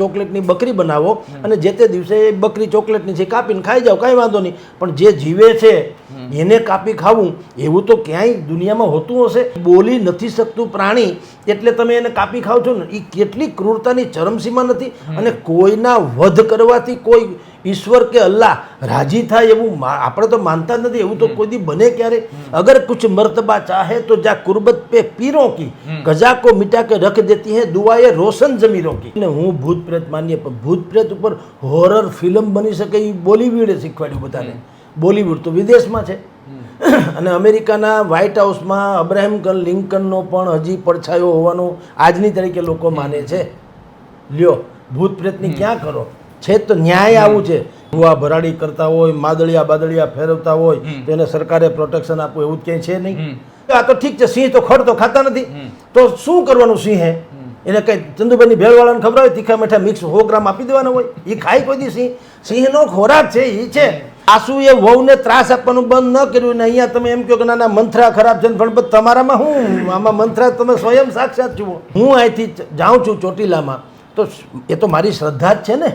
ચોકલેટની બકરી બનાવો અને જે તે દિવસે એ બકરી ચોકલેટની છે કાપીને ખાઈ જાઓ, કાંઈ વાંધો નહીં. પણ જે જીવે છે એને કાપી ખાવું એવું તો ક્યાંય દુનિયામાં હોતું હશે? બોલી નથી શકતું પ્રાણી એટલે તમે એને કાપી ખાવ છો ને, એ કેટલી ક્રૂરતાની ચરમસીમા નથી? અને કોઈના વધ કરવાથી કોઈ ઈશ્વર કે અલ્લાહ રાજી થાય એવું આપણે તો માનતા નથી. એવું તો કોઈ દી બને ક્યારે? અગર કુછ મર્તબા ચાહે તો જા કુર્બત પે પીરો કી, ગજા કો મિટા કે રખ દેતી હૈ દુઆએ રોશન જમીરો કી. ને હું ભૂત પ્રેત માનીએ, પણ ભૂત પ્રેત ઉપર હોરર ફિલ્મ બની શકે એ બોલીવુડે શીખવાડ્યું બધાને. બોલીવુડ તો વિદેશમાં છે અને અમેરિકાના વ્હાઇટ હાઉસમાં અબ્રાહમ લિંકનનો પણ હજી પડછાયો હોવાનું આજની તરીકે લોકો માને છે. લ્યો, ભૂત પ્રેતની ક્યાં કરો છે? તો ન્યાય આવું છે. ભૂવા ભરાડી કરતા હોય, માદળિયા બાદળિયા ફેરવતા હોય તો એને સરકારે પ્રોટેક્શન આપવું એવું જ ક્યાંય છે નહીં. આ તો ઠીક છે, સિંહ તો ખડ તો ખાતા નથી, તો શું કરવાનું સિંહે? એને કઈ ચંદુભાઈની ભેળવાળાને ખબર હોય તીખા મીઠા મિક્સ 100 ગ્રામ આપી દેવાનો હોય? એ ખાય કોઈ દી સિંહ? સિંહનો ખોરાક છે એ છે. આસુએ વહુને ત્રાસ આપવાનું બંધ ન કર્યું ને અહીંયા તમે એમ કહો કે ના મંથરા ખરાબ છે, પણ તમારામાં હું આમાં મંથરા તમે સ્વયં સાક્ષાત જુઓ. હું અહીંથી જાઉં છું ચોટીલામાં તો એ તો મારી શ્રદ્ધા જ છે ને.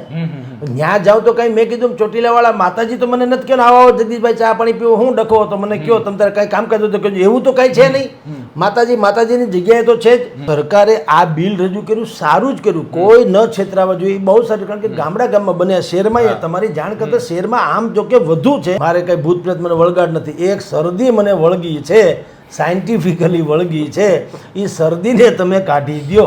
ત્યાં જાઉં તો કંઈ મેં કીધું ચોટીલાવાળા માતાજી તો મને નથી કહો ને આવો જગદીશભાઈ ચા પાણી પીવો, હું ડખો તો મને કહો તમે તારે કાંઈ કામ કરજો તો કહેજો. એવું તો કાંઈ છે નહીં. માતાજી માતાજીની જગ્યાએ તો છે જ. સરકારે આ બિલ રજૂ કર્યું, સારું જ કર્યું. કોઈ ન છેતરાવા જોઈએ, બહુ સારું. કારણ કે ગામડા ગામમાં બન્યા, શહેરમાં એ તમારી જાણ કરતા શહેરમાં આમ જો કે વધુ છે. મારે કંઈ ભૂત પ્રેત મને વળગાડ નથી. એક શરદી મને વળગી છે, સાયન્ટિફિકલી વળગી છે. એ શરદીને તમે કાઢી દો.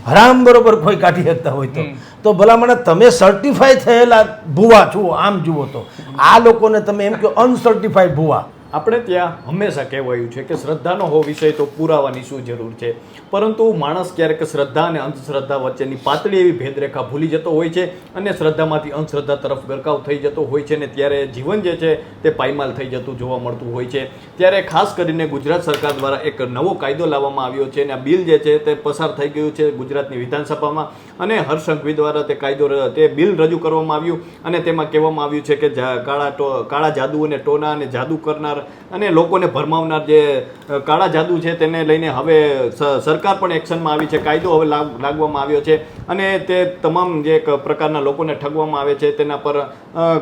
હરામ બરોબર કોઈ કાઢી શકતા હોય તો ભલામણ તમે સર્ટિફાઈ થયેલા ભૂવા છો આમ જુઓ તો. આ લોકોને તમે એમ કહો અનસર્ટિફાઈડ ભૂવા. આપણે ત્યાં હંમેશા કહેવાયું છે કે શ્રદ્ધાનો હો વિષય તો પુરાવાની શું જરૂર છે, પરંતુ માણસ ક્યારેક શ્રદ્ધા અને અંધશ્રદ્ધા વચ્ચેની પાતળી એવી ભેદરેખા ભૂલી જતો હોય છે અને શ્રદ્ધામાંથી અંધશ્રદ્ધા તરફ ગરકાવ થઈ જતો હોય છે ને ત્યારે જીવન જે છે તે પાયમાલ થઈ જતું જોવા મળતું હોય છે. ત્યારે ખાસ કરીને ગુજરાત સરકાર દ્વારા એક નવો કાયદો લાવવામાં આવ્યો છે અને આ બિલ જે છે તે પસાર થઈ ગયું છે ગુજરાતની વિધાનસભામાં અને હર્ષ સંઘવી દ્વારા તે બિલ રજૂ કરવામાં આવ્યું અને તેમાં કહેવામાં આવ્યું છે કે કાળા જાદુ અને ટોના અને જાદુ કરનાર અને લોકોને ભરમાવનાર જે કાળા જાદુ છે તેને લઈને હવે સરકાર પણ એક્શનમાં આવી છે. કાયદો હવે લાગવામાં આવ્યો છે અને તે તમામ જે પ્રકારના લોકોને ઠગવામાં આવે છે તેના પર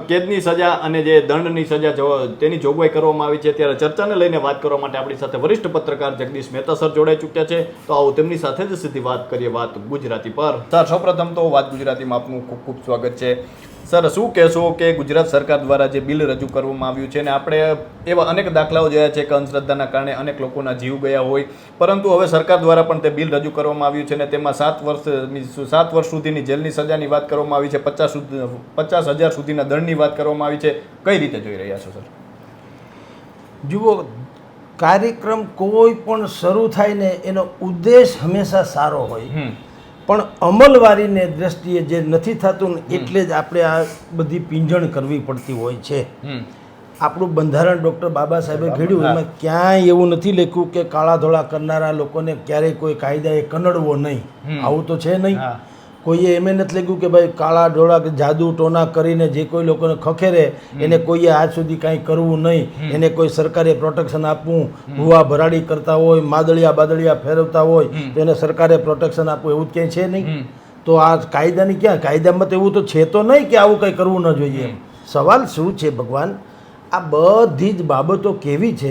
કેદની સજા અને જે દંડની સજા તેની જોગવાઈ કરવામાં આવી છે. ત્યારે ચર્ચાને લઈને વાત કરવા માટે આપણી સાથે વરિષ્ઠ પત્રકાર જગદીશ મહેતા સર જોડાઈ ચૂક્યા છે. તો આવો તેમની સાથે જ સીધી વાત કરીએ વાત ગુજરાતી પર. સર, સૌપ્રથમ તો વાત ગુજરાતીમાં આપનું ખૂબ ખૂબ સ્વાગત છે. સર, શું કહેશો કે ગુજરાત સરકાર દ્વારા જે બિલ રજૂ કરવામાં આવ્યું છે અને આપણે એવા અનેક દાખલાઓ જોયા છે કે અંધશ્રદ્ધાના કારણે અનેક લોકોના જીવ ગયા હોય, પરંતુ હવે સરકાર દ્વારા પણ તે બિલ રજૂ કરવામાં આવ્યું છે અને તેમાં 7 વર્ષ સુધીની જેલની સજાની વાત કરવામાં આવી છે, 50,000 સુધીના દંડની વાત કરવામાં આવી છે. કઈ રીતે જોઈ રહ્યા છો સર? જુઓ, કાર્યક્રમ કોઈ પણ શરૂ થાય ને એનો ઉદ્દેશ હંમેશા સારો હોય, પણ અમલવારીને દ્રષ્ટિએ જે નથી થતું ને એટલે જ આપણે આ બધી પીંજણ કરવી પડતી હોય છે. આપણું બંધારણ ડૉક્ટર બાબા સાહેબે ઘડ્યું, એમાં ક્યાંય એવું નથી લખ્યું કે કાળા ધોળા કરનારા લોકોને ક્યારેય કોઈ કાયદાએ કનડવો નહીં. આવું તો છે નહીં. કોઈએ એમ નથી લખ્યું કે ભાઈ કાળા ધોળા જાદુ ટોના કરીને જે કોઈ લોકોને ખખેરે એને કોઈએ આજ સુધી કાંઈ કરવું નહીં, એને કોઈ સરકારે પ્રોટેક્શન આપવું. ભૂવા ભરાડી કરતા હોય, માદળિયા બાદળિયા ફેરવતા હોય તો એને સરકારે પ્રોટેક્શન આપવું એવું જ ક્યાંય છે નહીં. તો આ કાયદાની ક્યાં? કાયદામાં તો એવું તો છે તો નહીં કે આવું કંઈ કરવું ન જોઈએ. સવાલ શું છે ભગવાન, આ બધી જ બાબતો કેવી છે?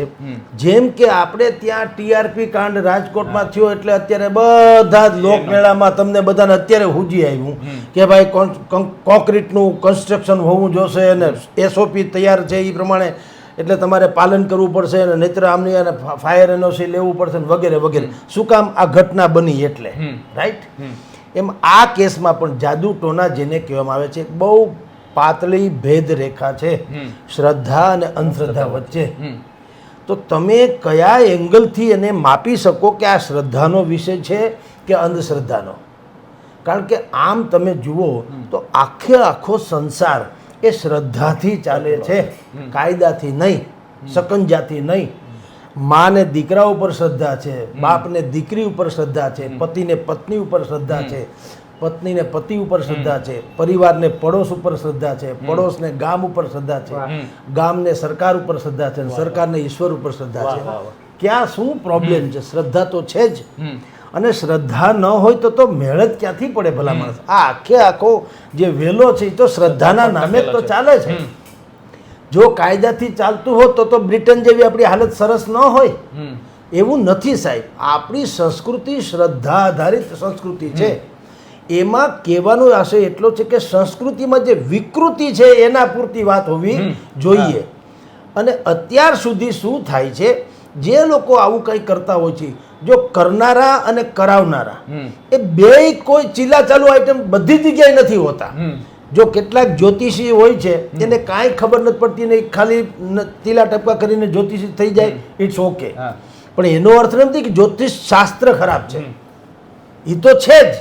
જેમ કે આપણે ત્યાં TRP કાંડ રાજકોટમાં થયો એટલે અત્યારે બધા જ લોકમેળામાં તમને બધાને અત્યારે હુજી આવ્યું કે ભાઈ કોન્ક્રીટનું કન્સ્ટ્રક્શન હોવું જોશે અને SOP તૈયાર છે એ પ્રમાણે એટલે તમારે પાલન કરવું પડશે અને નહીતર આમની અને ફાયર NOC લેવું પડશે વગેરે વગેરે. શું કામ? આ ઘટના બની એટલે. રાઈટ? એમ આ કેસમાં પણ જાદુ ટોના જેને કહેવામાં આવે છે, બહુ પાતળી ભેદ રેખા છે શ્રદ્ધા અને અંધશ્રદ્ધા વચ્ચે. તો તમે કયા એંગલથી એને માપી શકો કે આ શ્રદ્ધાનો વિષય છે કે અંધશ્રદ્ધાનો? કારણ કે આમ તમે જુઓ તો આખો સંસાર એ શ્રદ્ધાથી ચાલે છે, કાયદાથી નહીં, શકંજાથી નહીં. માને દીકરા ઉપર શ્રદ્ધા છે, બાપને દીકરી ઉપર શ્રદ્ધા છે, પતિને પત્ની ઉપર શ્રદ્ધા છે, પત્નીને પતિ ઉપર શ્રદ્ધા છે, પરિવારને પડોશ ઉપર શ્રદ્ધા છે, પડોશને ગામ ઉપર શ્રદ્ધા છે, ગામને સરકાર ઉપર શ્રદ્ધા છે, સરકારને ઈશ્વર ઉપર શ્રદ્ધા છે. ક્યાં શું પ્રોબ્લેમ છે? શ્રદ્ધા તો છે જ. અને શ્રદ્ધા ન હોય તો મહેનત ક્યાંથી પડે ભલા માણસ? આ આખો જે વેલો છે એ તો શ્રદ્ધાના નામે જ તો ચાલે છે. જો કાયદાથી ચાલતું હોત તો બ્રિટન જેવી આપણી હાલત સરસ ન હોય. એવું નથી સાહેબ. આપણી સંસ્કૃતિ શ્રદ્ધા આધારિત સંસ્કૃતિ છે. એમાં કહેવાનો આશય એટલો છે કે સંસ્કૃતિમાં જે વિકૃતિ છે એના પૂરતી વાત હોવી જોઈએ. અને અત્યાર સુધી શું થાય છે, જે લોકો આવું કંઈ કરતા હોય છે, જો કરનારા અને કરાવનારા એ બેય કોઈ ચીલા ચાલુ આઈટમ બધી જગ્યાએ નથી હોતા. જો કેટલાક જ્યોતિષી હોય છે એને કાંઈ ખબર નથી પડતી ને ખાલી તીલા ટપકા કરીને જ્યોતિષી થઈ જાય, ઇટ્સ ઓકે. પણ એનો અર્થ નથી કે જ્યોતિષ શાસ્ત્ર ખરાબ છે. એ તો છે જ.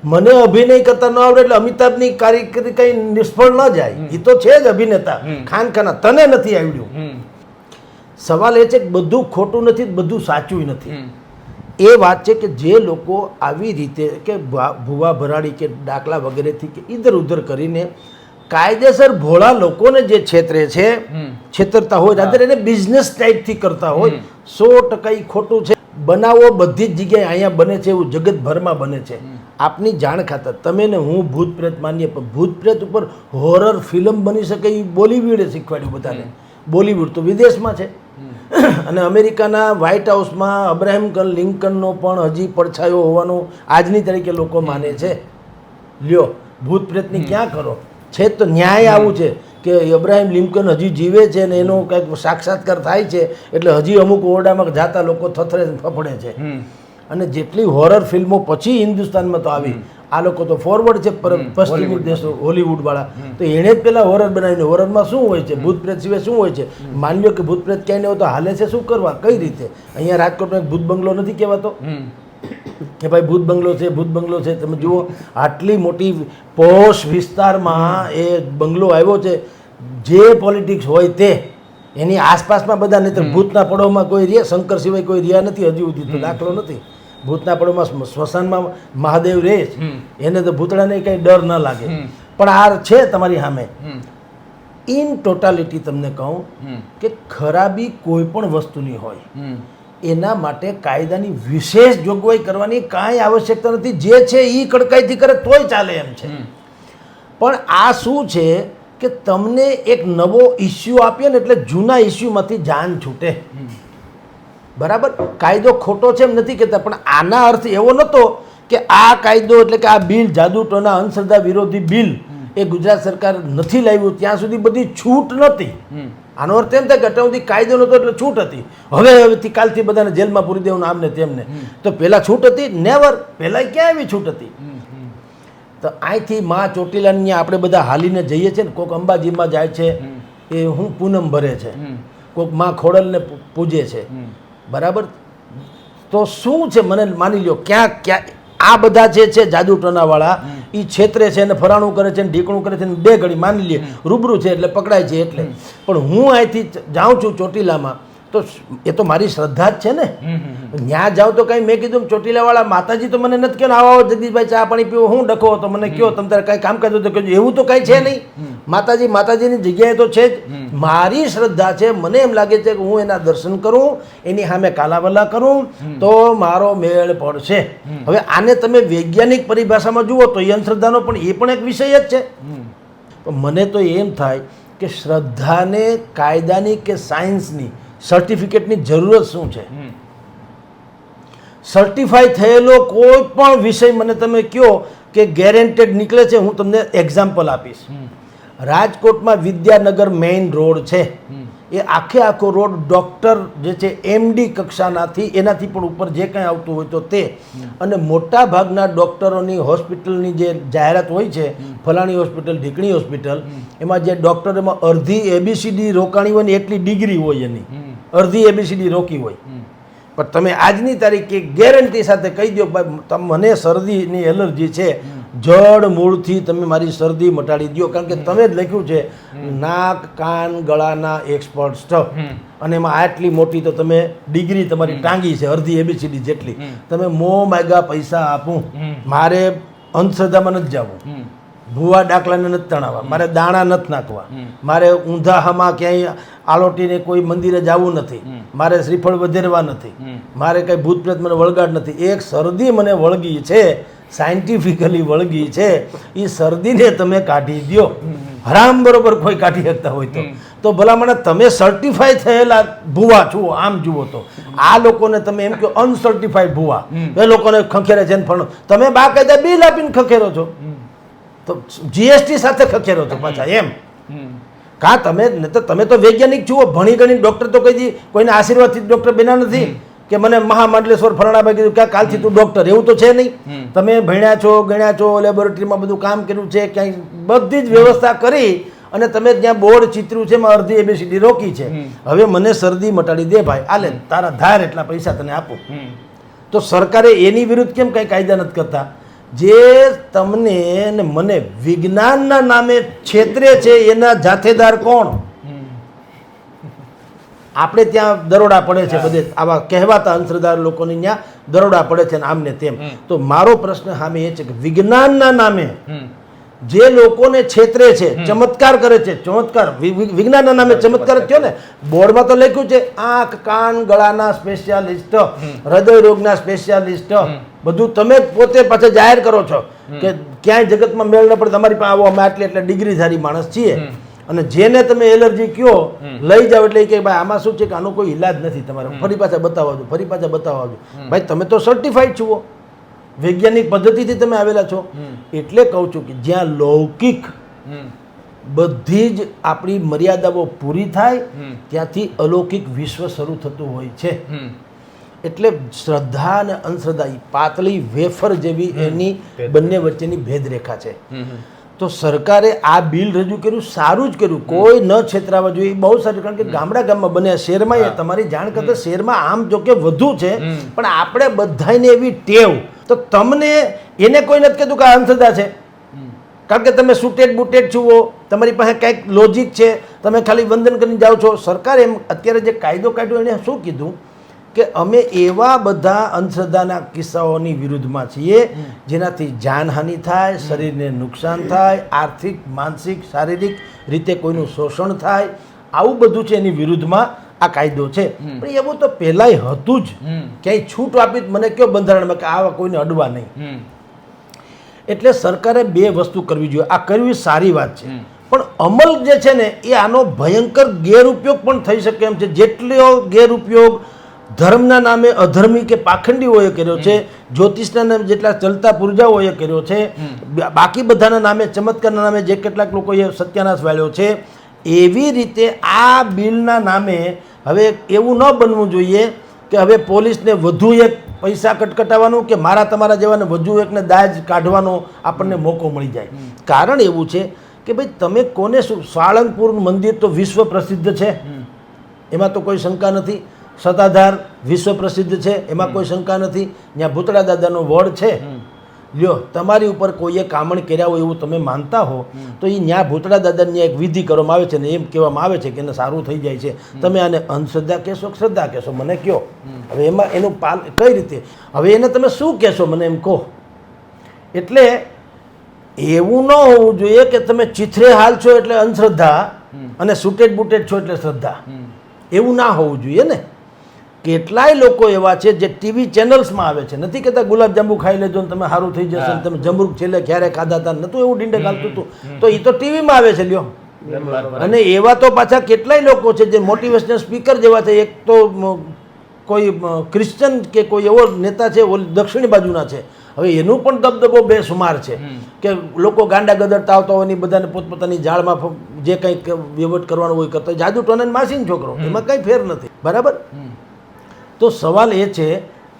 મને અભિનય કરતા ન આવડે એટલે અમિતાભની કારીગરી કઈ નિષ્ફળ ન જાય. એ તો છે જ અભિનેતા. ખાના તને નથી આવડ્યું. સવાલ એ છે કે બધું ખોટું નથી, બધું સાચું નથી. એ વાત છે કે જે લોકો આવી રીતે કે ભૂવા ભરાડી કે દાખલા વગેરેથી કે ઇધર ઉધર કરીને કાયદેસર ભોળા લોકોને જે છેતરે છે, છેતરતા હોય, રાધર એને બિઝનેસ ટાઈપથી કરતા હોય, 100% ઈ ખોટું છે. બનાવો બધી જ જગ્યાએ અહીંયા બને છે, એવું જગતભરમાં બને છે. આપની જાણ ખાતર તમે ને હું ભૂત પ્રેત માનીએ, પણ ભૂત પ્રેત ઉપર હોરર ફિલ્મ બની શકે એ બોલિવૂડે શીખવાડ્યું બધાને. બોલિવૂડ તો વિદેશમાં છે. અને અમેરિકાના વ્હાઇટ હાઉસમાં અબ્રાહમ લિંકનનો પણ હજી પડછાયો હોવાનું આજની તારીખે લોકો માને છે. લ્યો, ભૂત પ્રેતની ક્યાં કરો છે? તો ન્યાય આવું છે કે અબ્રાહમ લિંકન હજી જીવે છે ને એનો કંઈક સાક્ષાત્કાર થાય છે એટલે હજી અમુક ઓરડામાં જાતા લોકો થથરે ફફડે છે. અને જેટલી હોરર ફિલ્મો પછી હિન્દુસ્તાનમાં તો આવી, આ લોકો તો ફોરવર્ડ છે પશ્ચિમી દેશો, હોલીવુડ વાળા. તો એણે જ પેલા હોરર બનાવીને, હોરરમાં શું હોય છે, ભૂત પ્રેત સિવાય શું હોય છે? માની લો કે ભૂત પ્રેત ક્યાંય નહીં હોય તો હાલે છે શું કરવા, કઈ રીતે? અહીંયા રાજકોટમાં ભૂત બંગલો નથી કહેવાતો કે ભાઈ ભૂત બંગલો છે, ભૂત બંગલો છે. તમે જુઓ આટલી મોટી પોશ વિસ્તારમાં એ બંગલો આવ્યો છે. જે પોલિટિક્સ હોય તે એની આસપાસમાં બધા, નહીં તો ભૂતના પડોમાં કોઈ રહ્યા, શંકર સિવાય કોઈ રહ્યા નથી હજી સુધી તો દાખલો નથી. ભૂતના પડોમાં સ્મશાનમાં મહાદેવ રહે છે, એને તો ભૂતળાને કંઈ ડર ન લાગે. પણ આ છે તમારી સામે. ઇન ટોટાલિટી તમને કહું કે ખરાબી કોઈ પણ વસ્તુની હોય એના માટે કાયદાની વિશેષ જોગવાઈ કરવાની કાંઈ આવશ્યકતા નથી. જે છે એ કડકાઈથી કરે તોય ચાલે એમ છે. પણ આ શું છે કે તમને એક નવો ઇસ્યુ આપીએ ને એટલે જૂના ઇસ્યુમાંથી જાન છૂટે. બરાબર? કાયદો ખોટો છે એમ નથી કહેતા, પણ આના અર્થ એવો નહોતો કે આ કાયદો એટલે કે આ બિલ, જાદુટોના અંધશ્રદ્ધા વિરોધી બિલ એ ગુજરાત સરકાર નથી લાવ્યું ત્યાં સુધી બધી છૂટ નહોતી. આનો અર્થ એમ થાય કે અત્યાર સુધી કાયદો નહોતો એટલે છૂટ હતી. હવેથી કાલથી બધાને જેલમાં પૂરી દેવાનું આમને તેમને. તો પહેલાં છૂટ હતી? નેવર. પહેલાં ક્યાં એવી છૂટ હતી? તો અહીંથી માં ચોટીલાની આપણે બધા હાલીને જઈએ છીએ ને, કોઈક અંબાજીમાં જાય છે એ હું પૂનમ ભરે છે, કોઈક માં ખોડલને પૂજે છે. બરાબર? તો શું છે? મને માની લો ક્યાં આ બધા જે છે જાદુ ટોનાવાળા એ છેતરે છે ને ફરાણું કરે છે ને ઢીકણું કરે છે ને બે ઘડી માની લે રૂબરૂ છે એટલે પકડાય છે એટલે. પણ હું અહીંથી જાઉં છું ચોટીલામાં તો એ તો મારી શ્રદ્ધા જ છે ને. ત્યાં જાઉં તો કંઈ મેં કીધું ચોટીલાવાળા માતાજી તો મને નથી કહ્યું આવો જગદીશભાઈ ચા પાણી પીવો, હું ડખો તો મને કહો તમે તારે કાંઈ કામ કરજો તો કહેજો. એવું તો કાંઈ છે નહીં. માતાજીની જગ્યાએ તો છે જ. મારી શ્રદ્ધા છે, મને એમ લાગે છે કે હું એના દર્શન કરું, એની સામે કાલાવલા કરું તો મારો મેળ પડશે. હવે આને તમે વૈજ્ઞાનિક પરિભાષામાં જુઓ તો એ અંધશ્રદ્ધાનો પણ એ પણ એક વિષય જ છે. મને તો એમ થાય કે શ્રદ્ધાને કાયદાની કે સાયન્સની સર્ટિફિકેટની જરૂરત શું છે? સર્ટિફાઈ થયેલો કોઈ પણ વિષય મને તમે કહો કે ગેરેન્ટેડ નીકળે છે. હું તમને એક્ઝામ્પલ આપીશ. રાજકોટમાં વિદ્યાનગર મેઇન રોડ છે, એ આખો રોડ ડૉક્ટર જે છે MD કક્ષાનાથી એનાથી પણ ઉપર જે કંઈ આવતું હોય તો તે, અને મોટા ભાગના ડૉક્ટરોની હોસ્પિટલની જે જાહેરાત હોય છે, ફલાણી હોસ્પિટલ, ઢીકણી હોસ્પિટલ, એમાં જે ડૉક્ટર એમાં અડધી ABCD રોકાણી હોય ને એટલી ડિગ્રી હોય એની, અડધી ABCD રોકી હોય. પણ તમે આજની તારીખે ગેરંટી સાથે કહી દો ભાઈ મને શરદીની એલર્જી છે, જડ મૂળથી તમે મારી શરદી મટાડી દો, કારણ કે તમે જ લખ્યું છે નાક કાન ગળાના એક્સપર્ટ સ્ટફ, અને એમાં આટલી મોટી તો તમે ડિગ્રી તમારી ટાંગી છે અડધી ABCD જેટલી. તમે માગ્યા પૈસા આપું, મારે અંધશ્રદ્ધામાં નથી જવું. ભૂવા દાખલાને નથી તણાવવા, મારે દાણા નથી નાખવા, મારે ઊંધાહામાં ક્યાંય આલોટીને કોઈ મંદિરે જવું નથી, મારે શ્રીફળ વધેરવા નથી, મારે કંઈ ભૂત પ્રેત મને વળગાડ નથી. એક શરદી મને વળગી છે, સાયન્ટિફિકલી વળગી છે, એ શરદીને તમે કાઢી દો. હરામ બરોબર કોઈ કાઢી શકતા હોય તો ભલામણ તમે સર્ટિફાઈ થયેલા ભૂવા છો આમ જુઓ તો. આ લોકોને તમે એમ કહો અનસર્ટિફાઈડ ભૂવા, એ લોકોને ખંખેરે છે ને ફળ, તમે બાકાયદા બિલ આપીને ખંખેરો છો, તો જીએસટી સાથે ખંખેરો છો પાછા એમ. કાં તમે તો વૈજ્ઞાનિક જુઓ, ભણી ગણી ડૉક્ટર તો કઈ કોઈને આશીર્વાદથી ડૉક્ટર બન્યા નથી કે મને મહામાંડલેશ્વર ફલાણાભાઈ કીધું કે કાલથી તું ડૉક્ટર, એવું તો છે નહીં. તમે ભણ્યા છો, ગણ્યા છો, લેબોરેટરીમાં બધું કામ કર્યું છે, ક્યાંય બધી જ વ્યવસ્થા કરી અને તમે ત્યાં બોર્ડ ચિત્ર્યું છે, એમાં અડધી ABCD રોકી છે. હવે મને શરદી મટાડી દે ભાઈ, આલે તારા ધાર એટલા પૈસા તને આપું. તો સરકારે એની વિરુદ્ધ કેમ કંઈ કાયદા નથી કરતા? જે તમને ને મને વિજ્ઞાનના નામે છેતરે છે એના જાથેદાર કોણ? આપણે ત્યાં દરોડા પડે છે, બધે આવા કહેવાતા અંધશ્રદ્ધા લોકોની ત્યાં દરોડા પડે છે ને આમને તેમ. તો મારો પ્રશ્ન સામે એ છે કે વિજ્ઞાનના નામે જે લોકોને છેતરે છે, ચમત્કાર કરે છે, ચમત્કાર વિજ્ઞાનના નામે ચમત્કાર થયો ને, બોર્ડમાં તો લખ્યું છે આંખ કાન ગળાના સ્પેશિયાલિસ્ટ, હૃદય રોગના સ્પેશિયાલિસ્ટ, બધું તમે પોતે પાછા જાહેર કરો છો કે ક્યાંય જગતમાં મેળ ન પડે તમારી પાસે આવો, અમે આટલી ડિગ્રીધારી માણસ છીએ. અને જેને તમે એલર્જી કયો લઈ જાઓ એટલે કે ભાઈ આમાં શું છે કે આનો કોઈ ઈલાજ નથી, તમારે ફરી પાછા બતાવવા ફરી પાછા બતાવવા. ભાઈ તમે તો સર્ટિફાઈડ છો, વૈજ્ઞાનિક પદ્ધતિથી તમે આવેલા છો. એટલે કહું છું કે જ્યાં લૌકિક બધી જ આપણી મર્યાદાઓ પૂરી થાય ત્યાંથી અલૌકિક વિશ્વ શરૂ થતું હોય છે. એટલે શ્રદ્ધા અને અંધશ્રદ્ધા એ પાતળી વેફર જેવી એની બંને વચ્ચેની ભેદરેખા છે. તો સરકારે આ બિલ રજૂ કર્યું, સારું જ કર્યું, કોઈ ન છેતરાવા જોઈએ, બહુ સારું. કારણ કે ગામડા ગામમાં બન્યા, શહેરમાં એ તમારી જાણ કરતા શહેરમાં આમ જો કે વધુ છે, પણ આપણે બધાને એવી ટેવ, તો તમને એને કોઈ નથી કહેતું કે આ અંધશ્રદ્ધા છે, કારણ કે તમે સુટેડ બુટેડ છુઓ, તમારી પાસે કંઈક લોજિક છે, તમે ખાલી વંદન કરીને જાઓ છો. સરકારે એમ અત્યારે જે કાયદો કાઢ્યો એને શું કીધું કે અમે એવા બધા અંધશ્રદ્ધાના કિસ્સાઓની વિરુદ્ધમાં છીએ જેનાથી જાનહાનિ થાય, શરીરને નુકસાન થાય, આર્થિક માનસિક શારીરિક રીતે કોઈનું શોષણ થાય, આવું બધું છે એની વિરુદ્ધમાં આ કાયદો છે. પણ એવું તો પહેલાંય હતું જ, ક્યાંય છૂટ આપી મને કયો બંધારણમાં કે આવા કોઈને અડવા નહીં. એટલે સરકારે બે વસ્તુ કરવી જોઈએ. આ કરવી સારી વાત છે, પણ અમલ જે છે ને એ આનો ભયંકર ગેરઉપયોગ પણ થઈ શકે એમ છે. જેટલો ગેરઉપયોગ ધર્મના નામે અધર્મી કે પાખંડીઓએ કર્યો છે, જ્યોતિષના નામે જેટલા ચલતા પૂર્જાઓએ કર્યો છે, બાકી બધાના નામે ચમત્કારના નામે જે કેટલાક લોકોએ સત્યાનાશ વાળ્યો છે, એવી રીતે આ બિલના નામે હવે એવું ન બનવું જોઈએ કે હવે પોલીસને વધુ એક પૈસા કટકટાવવાનું કે મારા તમારા જેવાને વધુ એકને દાજ કાઢવાનો આપણને મોકો મળી જાય. કારણ એવું છે કે ભાઈ તમે કોને શું, સાળંગપુરનું મંદિર તો વિશ્વ પ્રસિદ્ધ છે, એમાં તો કોઈ શંકા નથી. સત્તાધાર વિશ્વ પ્રસિદ્ધ છે, એમાં કોઈ શંકા નથી. ત્યાં ભૂતળા દાદાનો વડ છે, લ્યો તમારી ઉપર કોઈએ કામણ કર્યા હોય એવું તમે માનતા હો તો એ ત્યાં ભૂતળા દાદાની એક વિધિ કરવામાં આવે છે ને એમ કહેવામાં આવે છે કે એને સારું થઈ જાય છે. તમે આને અંધશ્રદ્ધા કહેશો શ્રદ્ધા કહેશો મને કહો. હવે એમાં એનું કઈ રીતે, હવે એને તમે શું કહેશો મને એમ કહો. એટલે એવું ન હોવું જોઈએ કે તમે ચીથરે હાલ છો એટલે અંધશ્રદ્ધા અને સુટેડ બુટેડ છો એટલે શ્રદ્ધા, એવું ના હોવું જોઈએ ને. કેટલાય લોકો એવા છે જે ટીવી ચેનલ્સમાં આવે છે, નથી કહેતા ગુલાબજાંબુ ખાઈ લેજો ને તમે સારું થઈ જશે ને તમે જમરૂક છેલ્લે ક્યારે ખાધા હતા, નતું એવું ડીંડે ખાલતું હતું, તો એ તો ટીવીમાં આવે છે લ્યો. અને એવા તો પાછા કેટલાય લોકો છે જે મોટિવેશનલ સ્પીકર જેવા છે. એક તો કોઈ ક્રિશ્ચન કે કોઈ એવો નેતા છે દક્ષિણી બાજુના છે, હવે એનું પણ દબદબો બેસુમાર છે કે લોકો ગાંડા ગદરતા આવતા હોય ને બધાને પોતપોતાની જાળમાં જે કંઈક વહીવટ કરવાનો હોય કરતા, જાદુ ટોને માસીન છોકરો, એમાં કંઈ ફેર નથી. બરાબર. તો સવાલ એ છે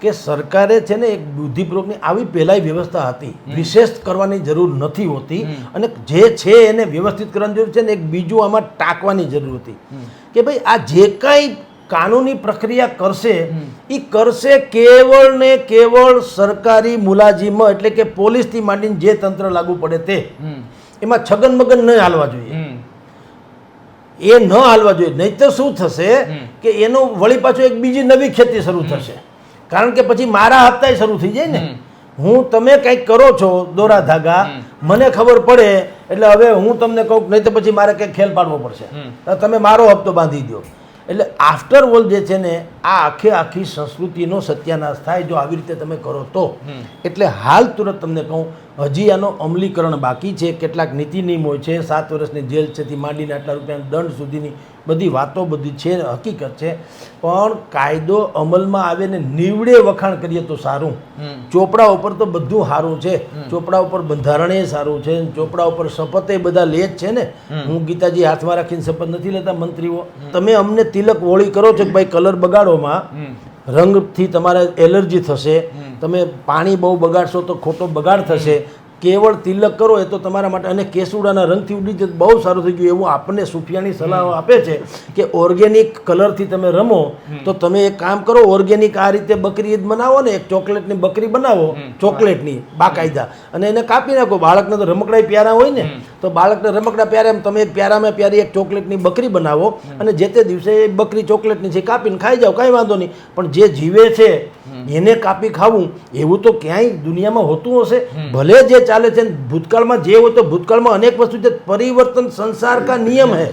કે સરકારે છે ને એક બુદ્ધિપૂર્વકની આવી પહેલાંય વ્યવસ્થા હતી, વિશેષ કરવાની જરૂર નથી હોતી, અને જે છે એને વ્યવસ્થિત કરવાની જરૂર છે ને એક બીજું આમાં ટાંકવાની જરૂર હતી કે ભાઈ આ જે કાંઈ કાનૂની પ્રક્રિયા કરશે એ કરશે કેવળ ને કેવળ સરકારી મુલાજીમ, એટલે કે પોલીસથી માંડીને જે તંત્ર લાગુ પડે તે, એમાં છગન મગન ન હાલવા જોઈએ, એ ન હાલવા જોઈએ. નહીં તો શું થશે કે એનો વળી પાછો એક બીજી નવી ખેતી શરૂ થશે, કારણ કે પછી મારા હપ્તાય શરૂ થઈ જાય ને. હું તમે કંઈક કરો છો દોરા ધાગા, મને ખબર પડે એટલે હવે હું તમને કહું નહીં તો પછી મારે કંઈક ખેલ પાડવો પડશે, તો તમે મારો હપ્તો બાંધી દો. એટલે આફ્ટર ઓલ જે છે ને આ આખી સંસ્કૃતિનો સત્યાનાશ થાય જો આવી રીતે તમે કરો તો. એટલે હાલ તુરંત તમને કહું હજી આનો અમલીકરણ બાકી છે. કેટલાક નીતિ નિયમો હોય છે, 7 વર્ષની જેલ છે થી માંડીને આટલા રૂપિયાના દંડ સુધીની બધી વાતો બધી છે, હકીકત છે. પણ કાયદો અમલમાં આવે ને નીવડે વખાણ કરીએ તો સારું. ચોપડા ઉપર તો બધું સારું છે, ચોપડા ઉપર બંધારણે સારું છે, ચોપડા ઉપર શપથે બધા લે જ છે ને. હું ગીતાજી હાથમાં રાખીને શપથ નથી લેતા મંત્રીઓ. તમે અમને તિલક હોળી કરો છો કે ભાઈ કલર બગાડોમાં રંગથી તમારે એલર્જી થશે, તમે પાણી બહુ બગાડશો તો ખોટો બગાડ થશે, કેવળ તિલક કરો એ તો તમારા માટે, અને કેસુડાના રંગથી ઉડી જાય બહુ સારું થઈ ગયું એવું આપણને સુફિયાની સલાહ આપે છે કે ઓર્ગેનિક કલરથી તમે રમો તો તમે એક કામ કરો, ઓર્ગેનિક આ રીતે બકરી ઈદ બનાવો ને, એક ચોકલેટની બકરી બનાવો, ચોકલેટની બાકાયદા, અને એને કાપી નાખો. બાળકને તો રમકડા પ્યારા હોય ને, તો બાળકને રમકડા પ્યારા એમ તમે એક પ્યારામાં પ્યારી એક ચોકલેટની બકરી બનાવો અને જે તે દિવસે એ બકરી ચોકલેટની છે કાપીને ખાઈ જાઓ, કાંઈ વાંધો નહીં. પણ જે જીવે છે એને કાપી ખાવું એવું તો ક્યાંય દુનિયામાં હોતું હશે? ભલે જે ચાલે છે ભૂતકાળમાં જે હોય તો ભૂતકાળમાં અનેક વસ્તુ છે, પરિવર્તન સંસાર કા નિયમ હે,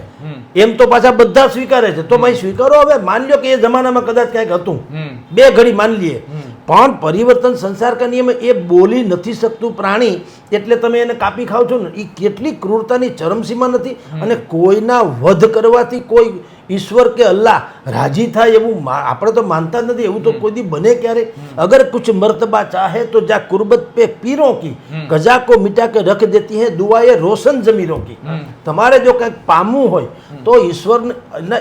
એમ તો પાછા બધા સ્વીકારે છે. તો ભાઈ સ્વીકારો. હવે માની લો કે એ જમાનામાં કદાચ ક્યાંક હતું, બે ઘડી માની લઈએ, પણ પરિવર્તન સંસાર કા નિયમ, એ બોલી નથી શકતું પ્રાણી એટલે તમે એને કાપી ખાવ છો ને, એ કેટલી ક્રૂરતાની ચરમસીમા નથી. અને કોઈના વધ કરવાથી કોઈ ઈશ્વર કે અલ્લાહ રાજી થાય એવું આપણે તો માનતા જ નથી. એવું તો કોઈ દી બને ક્યારે? અગર કુછ મર્તબા ચાહે તો જા કુરબત પે પીરો કી, ગજા કો મિટા કે રખ દેતી હે દુઆએ રોશન જમીરો કી. તમારે જો કંઈક પામવું હોય તો ઈશ્વર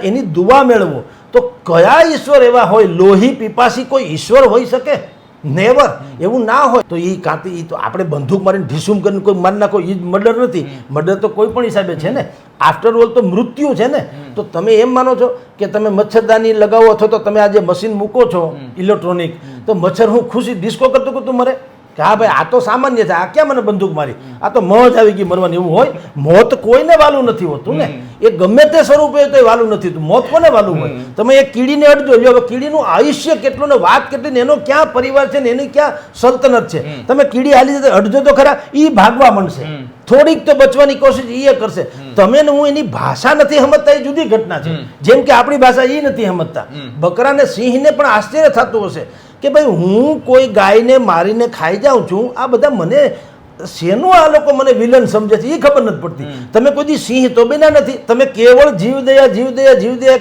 એની દુઆ મેળવો. તો કયા ઈશ્વર એવા હોય? લોહી પીપાસી કોઈ ઈશ્વર હોઈ શકે? નેવર. એવું ના હોય તો એ કાંતિ, તો આપણે બંદૂક મારીને ઢીસુમ કરીને કોઈ મારી નાખો એ મર્ડર નથી. મર્ડર તો કોઈ પણ હિસાબે છે ને, આફ્ટર ઓલ તો મૃત્યુ છે ને. તો તમે એમ માનો છો કે તમે મચ્છરદાની લગાવો અથવા તો તમે આ જે મશીન મૂકો છો ઇલેક્ટ્રોનિક, તો મચ્છર હું ખુશી ડિસ્કો કરતો કે તું મરે કે હા ભાઈ આ તો સામાન્ય છે, આ ક્યાં મને બંદૂક મારી, આ તો મોજ આવી ગઈ મરવાની, એવું હોય? મોત કોઈને વાલું નથી હોતું ને, એ ગમે તે સ્વરૂપે તો વાલું નથી હોતું. મોત કોને વાલું હોય? તમે એક કીડીને અડજો, જો હવે કીડીનું આયુષ્ય કેટલું ને વાત કેટલી ને એનો ક્યાં પરિવાર છે ને એની ક્યાં સલ્તનત છે. તમે કીડી હાલી જતા અડજો તો ખરા, એ ભાગવા માંડશે, થોડીક તો બચવાની કોશિશ એ કરશે. તમે ને હું એની ભાષા નથી સમજતા એ જુદી ઘટના છે. જેમ કે આપણી ભાષા એ નથી સમજતા. બકરા ને સિંહને પણ આશ્ચર્ય થતું હશે કે ભાઈ હું કોઈ ગાયને મારીને ખાઈ જાઉં છું, આ બધા મને શેનું આ લોકો મને વિલન સમજે છે એ ખબર નથી પડતી. તમે કોઈ દી સિંહ તો બન્યા નથી, તમે કેવળ જીવદયા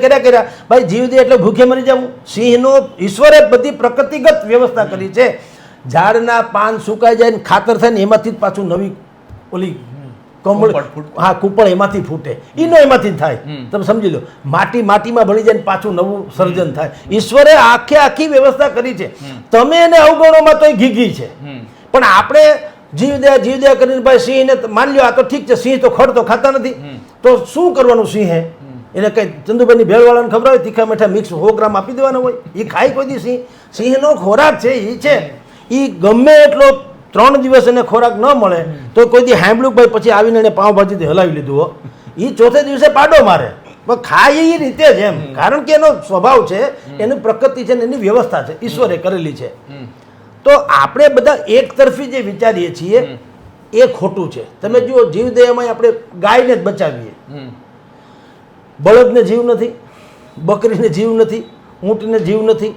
કર્યા. ભાઈ જીવદયા એટલે ભૂખે મરી જવું? સિંહનો ઈશ્વરે બધી પ્રકૃતિગત વ્યવસ્થા કરી છે. ઝાડના પાન સુકાઈ જાય ને ખાતર થાય ને એમાંથી જ પાછું નવી ઓલી કમળ, હા કુપળ એમાંથી ફૂટે, ઈનો એમાંથી જ થાય. તમે સમજી લો, માટીમાં ભળી જાય ને પાછું નવું સર્જન થાય. ઈશ્વરે આખી વ્યવસ્થા કરી છે. તમે એને અવગણોમાં તો ઘીઘી છે. પણ આપણે જીવદયા કરીને ભાઈ સિંહને માની લો આ તો ઠીક છે, સિંહ તો ખડ તો ખાતા નથી, તો શું કરવાનું સિંહે? એને કઈ ચંદુભાઈની ભેળવાળાને ખબર હોય તીખા મીઠા મિક્સ 100 ગ્રામ આપી દેવાના હોય? એ ખાય કોઈ દી સિંહ? સિંહનો ખોરાક છે એ છે, એ ગમે એટલો 3 દિવસ એને ખોરાક ન મળે તો કોઈ દી સાંભળ્યું ભાઈ પછી આવીને એને પાવભાજીથી હલાવી લીધું હો, એ ચોથે દિવસે પાડો મારે, પણ ખાય એ રીતે જ એમ. કારણ કે એનો સ્વભાવ છે, એની પ્રકૃતિ છે, એની વ્યવસ્થા છે, ઈશ્વરે કરેલી છે. તો આપણે બધા એક તરફી જે વિચારીએ છીએ એ ખોટું છે. તમે જુઓ જીવદયામાં આપણે ગાયને જ બચાવીએ, બળદને જીવ નથી, બકરીને જીવ નથી, ઊંટને જીવ નથી.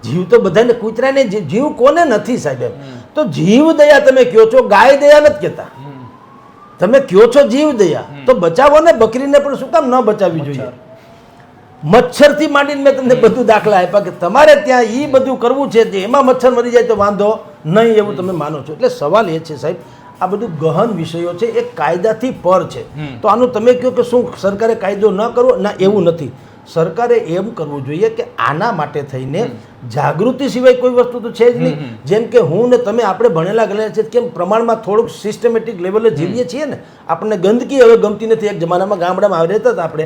જીવ તો બધાને, કૂતરાને જીવ કોને નથી સાહેબ? એમ તો જીવદયા તમે કહો છો, ગાય દયા નથી કહેતા. તમે કહો છો જીવદયા, તો બચાવો ને. બકરીને પણ શું કામ ન બચાવવી જોઈએ? મચ્છરથી માંડીને મેં તમને બધું દાખલા આપ્યા કે તમારે ત્યાં એ બધું કરવું છે, એમાં મચ્છર મરી જાય તો વાંધો નહીં એવું તમે માનો છો. એટલે સવાલ એ છે સાહેબ, આ બધું ગહન વિષયો છે, એ કાયદાથી પર છે. તો આનું તમે કહો કે શું સરકારે કાયદો ન કરવો? ના, એવું નથી. સરકારે એમ કરવું જોઈએ કે આના માટે થઈને જાગૃતિ સિવાય કોઈ વસ્તુ તો છે જ નહીં. જેમ કે હું ને તમે આપણે ભણેલા ગણેલા છે, કેમ પ્રમાણમાં થોડુંક સિસ્ટમેટિક લેવલે જીવીએ છીએ ને. આપણને ગંદકી હવે ગમતી નથી. એક જમાનામાં ગામડામાં રહેતા હતા આપણે,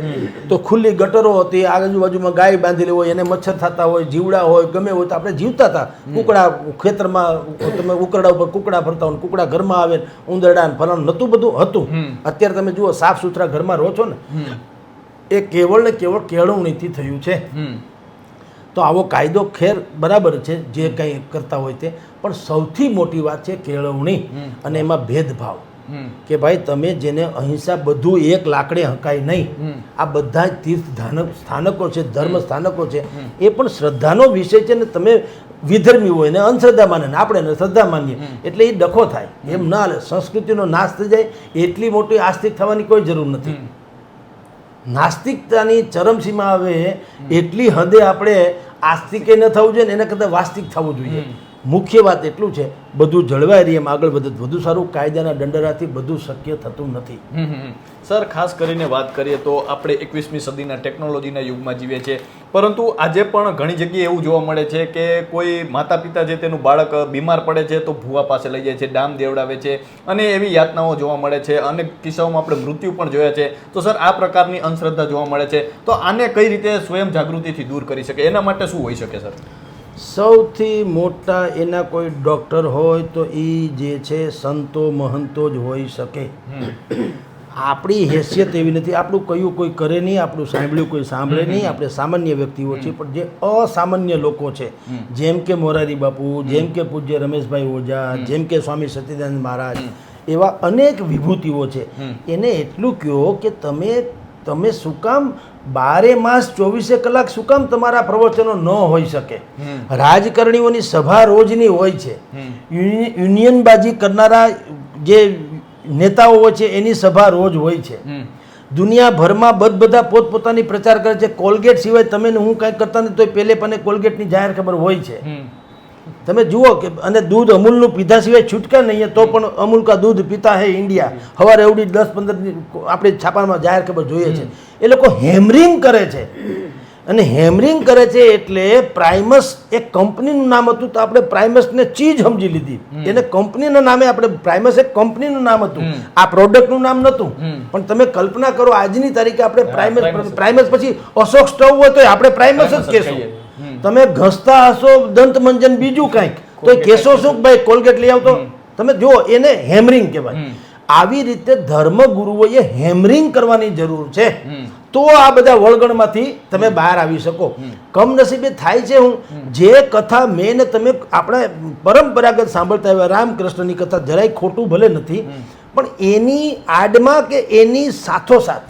તો ખુલ્લી ગટરો હતી, આજુબાજુમાં ગાય બાંધેલી હોય, એને મચ્છર થતા હોય, જીવડા હોય, ગમે હોય, તો આપણે જીવતા હતા. કુકડા ખેતરમાં, તમે ઉકરડા ઉપર કુકડા ફરતા હોય, કુકડા ઘરમાં આવે, ઉંદરડા ને ફલાણું નતું બધું હતું. અત્યારે તમે જુઓ સાફ સુથરા ઘરમાં રહો છો ને, એ કેવળ ને કેવળ કેળવણીથી થયું છે. તો આવો કાયદો ખેર બરાબર છે જે કંઈ કરતા હોય તે, પણ સૌથી મોટી વાત છે કેળવણી અને એમાં ભેદભાવ. કે ભાઈ તમે જેને અહિંસા બધું એક લાકડે હંકાય નહીં, આ બધા જ તીર્થ સ્થાનકો છે, ધર્મ સ્થાનકો છે, એ પણ શ્રદ્ધાનો વિષય છે. ને તમે વિધર્મી હોય ને અંધશ્રદ્ધા માને ને આપણે શ્રદ્ધા માનીએ એટલે એ ડખો થાય, એમ ના હાલે. સંસ્કૃતિનો નાશ થઈ જાય એટલી મોટી આસ્તિક થવાની કોઈ જરૂર નથી. નાસ્તિકતાની ચરમસીમા આવે એટલી હદે આપણે આસ્તિકે ન થવું જોઈએ ને એના કરતાં વાસ્તિક થવું જોઈએ. મુખ્ય વાત એટલું છે, બધું જળવાય રહી એમ આગળ વધે વધુ સારું. કાયદાના દંડરાથી બધું શક્ય થતું નથી. સર, ખાસ કરીને વાત કરીએ તો આપણે 21મી સદીના ટેકનોલોજીના યુગમાં જીવીએ છીએ, પરંતુ આજે પણ ઘણી જગ્યાએ એવું જોવા મળે છે કે કોઈ માતા પિતા છે તેનું બાળક બીમાર પડે છે તો ભૂવા પાસે લઈ જાય છે, ડામ દેવડાવે છે અને એવી યાતનાઓ જોવા મળે છે. અનેક કિસ્સાઓમાં આપણે મૃત્યુ પણ જોયા છે. તો સર, આ પ્રકારની અંધશ્રદ્ધા જોવા મળે છે, તો આને કઈ રીતે સ્વયં જાગૃતિથી દૂર કરી શકે, એના માટે શું હોઈ શકે સર? સૌથી મોટા એના કોઈ ડૉક્ટર હોય તો એ જે છે સંતો મહંતો જ હોઈ શકે. આપણી હેસિયત એવી નથી. આપણું કયું કોઈ કરે નહીં, આપણું સાંભળ્યું કોઈ સાંભળે નહીં. આપણે સામાન્ય વ્યક્તિઓ છીએ, પણ જે અસામાન્ય લોકો છે, જેમ કે મોરારી બાપુ, જેમ કે પૂજ્ય રમેશભાઈ ઓઝા, જેમ કે સ્વામી સચ્ચિદાનંદ મહારાજ, એવા અનેક વિભૂતિઓ છે. એને એટલું કહો કે તમે શું કામ 12 માસ 24 કલાક શું કામ તમારા પ્રવચનો ન હોઈ શકે? રાજકારણીઓની સભા રોજની હોય છે. યુનિયનબાજી કરનારા જે નેતાઓ હોય છે એની સભા રોજ હોય છે. દુનિયાભરમાં બધા પોતપોતાની પ્રચાર કરે છે. કોલગેટ સિવાય તમે હું કાંઈ કરતા નથી તો પહેલે પણ કોલગેટની જાહેર ખબર હોય છે. તમે જુઓ કે અને દૂધ અમૂલનું પીધા સિવાય છૂટકા નહીં, તો પણ અમૂલ કા દૂધ પીતા હે ઇન્ડિયા, સવારે એવડી 10-15 આપણે છાપામાં જાહેર ખબર જોઈએ છે. એ લોકો હેમરિંગ કરે છે. અને હેમરિંગ કરે છે એટલે પ્રાઇમસ એક કંપનીનું નામ હતું તો આપણે પ્રાઇમસને ચીજ સમજી લીધી. એને કંપનીના નામે આપણે પ્રાઇમસ એક કંપનીનું નામ હતું, આ પ્રોડક્ટનું નામ નહોતું. પણ તમે કલ્પના કરો આજની તારીખે આપણે પ્રાઇમસ પછી અશોક સ્ટવ હોય તો આપણે પ્રાઇમસ જ કહેશું. તમે ઘસતા હશો દંત મંજન બીજું કાંઈક તો કહેશો શું ભાઈ કોલગેટ લઈ આવતો? તમે જુઓ, એને હેમરિંગ કહેવાય. આવી રીતે ધર્મગુરુઓએ હેમરિંગ કરવાની જરૂર છે, તો આ બધા વળગણમાંથી તમે બહાર આવી શકો. કમનસીબે થાય છે હું જે કથા મેં તમે આપણા પરંપરાગત સાંભળતા આવ્યા, રામકૃષ્ણની કથા જરાય ખોટું ભલે નથી, પણ એની આડમાં કે એની સાથોસાથ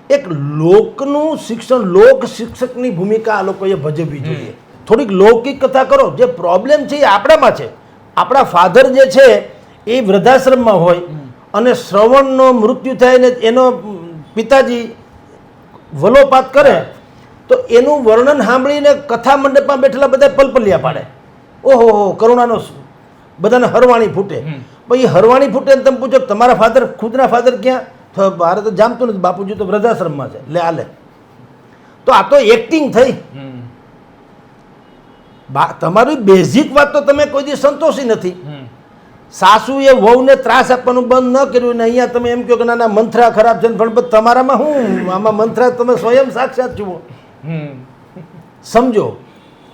એક લોકનું શિક્ષણ, લોક શિક્ષકની ભૂમિકા આ લોકોએ ભજવવી જોઈએ. થોડીક લૌકિક કથા કરો. જે પ્રોબ્લેમ છે એ આપણામાં છે. આપણા ફાધર જે છે એ વૃદ્ધાશ્રમમાં હોય અને શ્રવણનો મૃત્યુ થાય ને એનો પિતાજી વલોપાત કરે તો એનું વર્ણન સાંભળીને કથા મંડપમાં બેઠેલા બધા પલપલિયા પાડે. ઓહો, કરુણાનો બધાને હરવાણી ફૂટે. પછી હરવાણી ફૂટે ને તમે પૂછો તમારા ફાધર, ખુદના ફાધર ક્યાં? તો મારે તો જામતું નથી, બાપુજી તો વૃદ્ધાશ્રમમાં છે. લે આલે, તો આ તો એક્ટિંગ થઈ. તમારી બેઝિક વાત તો તમે કોઈ દિવસ સંતોષી નથી. સાસુએ વહુને ત્રાસ આપવાનું બંધ ન કર્યું ને અહીંયા તમે એમ કહો કે ના મંથરા ખરાબ છે, પણ તમારામાં શું આમાં મંથરા? તમે સ્વયં સાક્ષાત જુઓ, સમજો.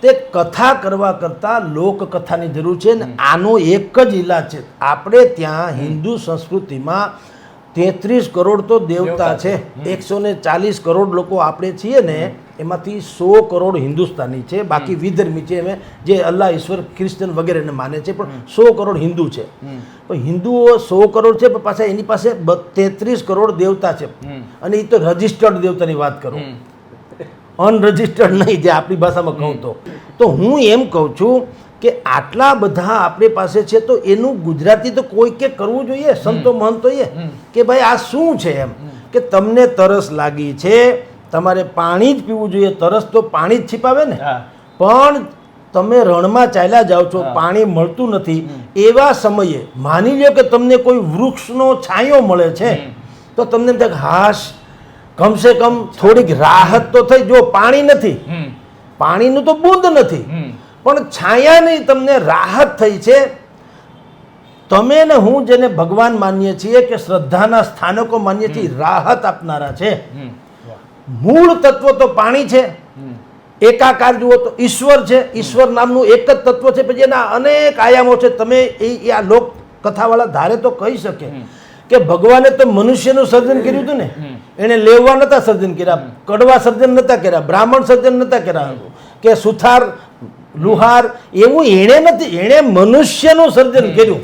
તે કથા કરવા કરતાં લોકકથાની જરૂર છે ને આનો એક જ ઈલાજ છે. આપણે ત્યાં હિન્દુ સંસ્કૃતિમાં 33 કરોડ તો દેવતા છે. 140 કરોડ લોકો આપણે છીએ ને, એમાંથી 100 કરોડ હિન્દુસ્તાની છે, બાકી વિધર્મી છે, એમ જે અલ્લાહ ઈશ્વર ક્રિશ્ચન વગેરેને માને છે, પણ 100 કરોડ હિન્દુ છે. પણ હિન્દુઓ 100 કરોડ છે, પણ પાછા એની પાસે 33 કરોડ દેવતા છે. અને એ તો રજિસ્ટર્ડ દેવતાની વાત કરું, અનરજિસ્ટર્ડ નહીં, જે આપણી ભાષામાં કહું તો હું એમ કહું છું કે આટલા બધા આપણી પાસે છે તો એનું ગુજરાતી તો કોઈ કે કરવું જોઈએ. સંતો મહંતોએ કે ભાઈ આ શું છે એમ, કે તમને તરસ લાગી છે, તમારે પાણી જ પીવું જોઈએ. તરસ તો પાણી જ છીપાવે ને. પણ તમે રણમાં ચાલ્યા જાઓ છો, પાણી મળતું નથી, એવા સમયે માની લો કે તમને કોઈ વૃક્ષનો છાંયો મળે છે તો તમને એમ થાય હાશ, કમસે કમ થોડીક રાહત તો થઈ. જો પાણી નથી, પાણીનું તો બૂંદ નથી, પણ છાયાની તમને રાહત થઈ છે. તમે ને હું જેને ભગવાન માનીએ છીએ કે શ્રદ્ધાના સ્થાનકો માનીએ છીએ, રાહત આપનારા છે. મૂળ તત્વ તો પાણી છે. એકાકાર જુઓ તો ઈશ્વર છે. ઈશ્વર નામનું એક જ તત્વ છે, પછી એના અનેક આયામો છે. તમે આ લોક કથાવાળા ધારે તો કહી શકે કે ભગવાને તો મનુષ્યનું સર્જન કર્યું હતું ને, એને લેવા નતા સર્જન કર્યા, કડવા સર્જન નતા કર્યા, બ્રાહ્મણ સર્જન નતા કર્યા, કે સુથાર લુહાર એવું એણે નથી, એણે મનુષ્યનું સર્જન કર્યું.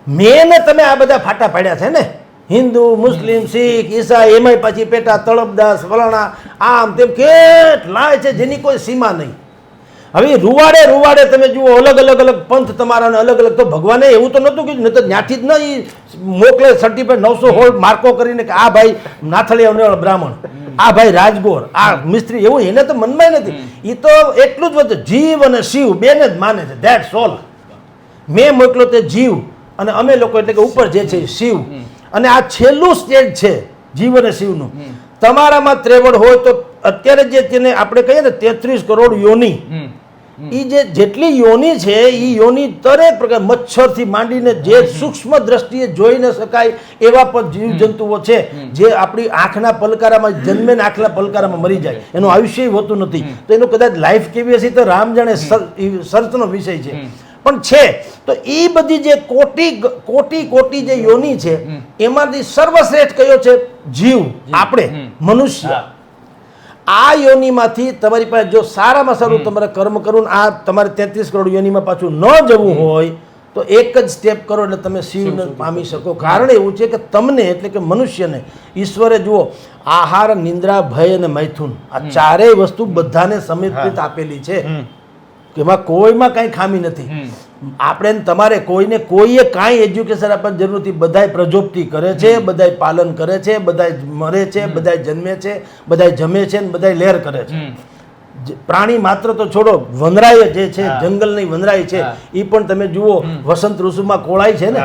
મેં ને તમે આ બધા ફાટા પાડ્યા છે ને, હિન્દુ, મુસ્લિમ, શીખ, ઈસાઈ, એમાંય પાછી પેટા તળપદાસ, વલણા, આમ તેમ કેટલાય છે જેની કોઈ સીમા નહીં. હવે રૂવાડે તમે જુઓ અલગ અલગ પંથ તમારા, અલગ અલગ. તો ભગવાને એવું તો નહોતું કીધું, નહીં તો ત્યાંથી જ નહીં મોકલે સર્ટિફિકેટ 900 માર્કો કરીને કે આ ભાઈ નાથળિયા બ્રાહ્મણ, આ ભાઈ રાજગોર, આ મિસ્ત્રી, એવું એને તો મનમાં નથી. એ તો એટલું જ વધુ જીવ અને શિવ બેને જ માને છે. That's all. મેં મોકલો તે જીવ અને અમે લોકો એટલે કે ઉપર જે છે શિવ. અને આ છેલ્લું સ્ટેજ છે જીવ અને શિવનું. તમારામાં ત્રેવડ હોય તો અત્યારે જે તેને આપણે કહીએ ને 33 કરોડ યોની, એ જેટલી યોની છે એ યોની દરેક પ્રકાર મચ્છરથી માંડીને જે સૂક્ષ્મ દ્રષ્ટિએ જોઈ ન શકાય એવા પણ જીવજંતુઓ છે જે આપણી આંખના પલકારામાં જન્મે ને આંખના પલકારામાં મરી જાય, એનું આયુષ્ય હોતું નથી. તો એનું કદાચ લાઈફ કેવી હશે તો રામ જાણે, સર્ચનો વિષય છે. પણ છે તો એ બધી જે કોટી જે યોની છે એમાંથી સર્વશ્રેષ્ઠ કયો છે? જીવ, આપણે મનુષ્ય. આ યોનીમાંથી તમારી પાસે જો સારામાં સારું તમારે કર્મ કરવું, આ તમારે 33 કરોડ યોનીમાં પાછું ન જવું હોય તો એક જ સ્ટેપ કરો એટલે તમે શિવને પામી શકો. કારણ એવું છે કે તમને એટલે કે મનુષ્યને ઈશ્વરે જુઓ આહાર, નિંદ્રા, ભય અને મૈથુન, આ ચારેય વસ્તુ બધાને સમર્પિત આપેલી છે. એમાં કોઈમાં કાંઈ ખામી નથી. આપણે તમારે કોઈએ કાંઈ એજ્યુકેશન આપવાની જરૂર નથી. બધાય પ્રજોપતિ કરે છે, બધાય પાલન કરે છે, બધાય મરે છે, બધાય જન્મે છે, બધાય જમે છે ને બધાય લહેર કરે છે. પ્રાણી માત્ર તો છોડો, વનરાય જે છે જંગલની વનરાય છે એ પણ તમે જુઓ વસંત ઋતુમાં કોળાય છે ને,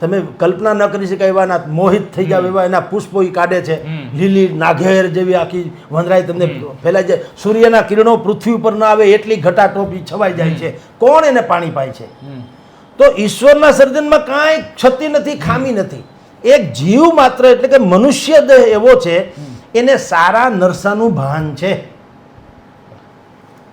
તમે કલ્પના ન કરી શકાય એવાના મોહિત થઈ જાવ એવા એના પુષ્પો ઈ કાઢે છે. લીલી નાઘેર જેવી આખી વનરાય તમને ફેલાય જાય. સૂર્યના કિરણો પૃથ્વી ઉપર ના આવે એટલી ઘટાટોપી છવાઈ જાય છે. કોણ એને પાણી પાય છે? તો ઈશ્વરના સર્જનમાં કાંઈ ક્ષતિ નથી, ખામી નથી. એક જીવ માત્ર એટલે કે મનુષ્ય દેહ એવો છે એને સારા નરસાનું ભાન છે.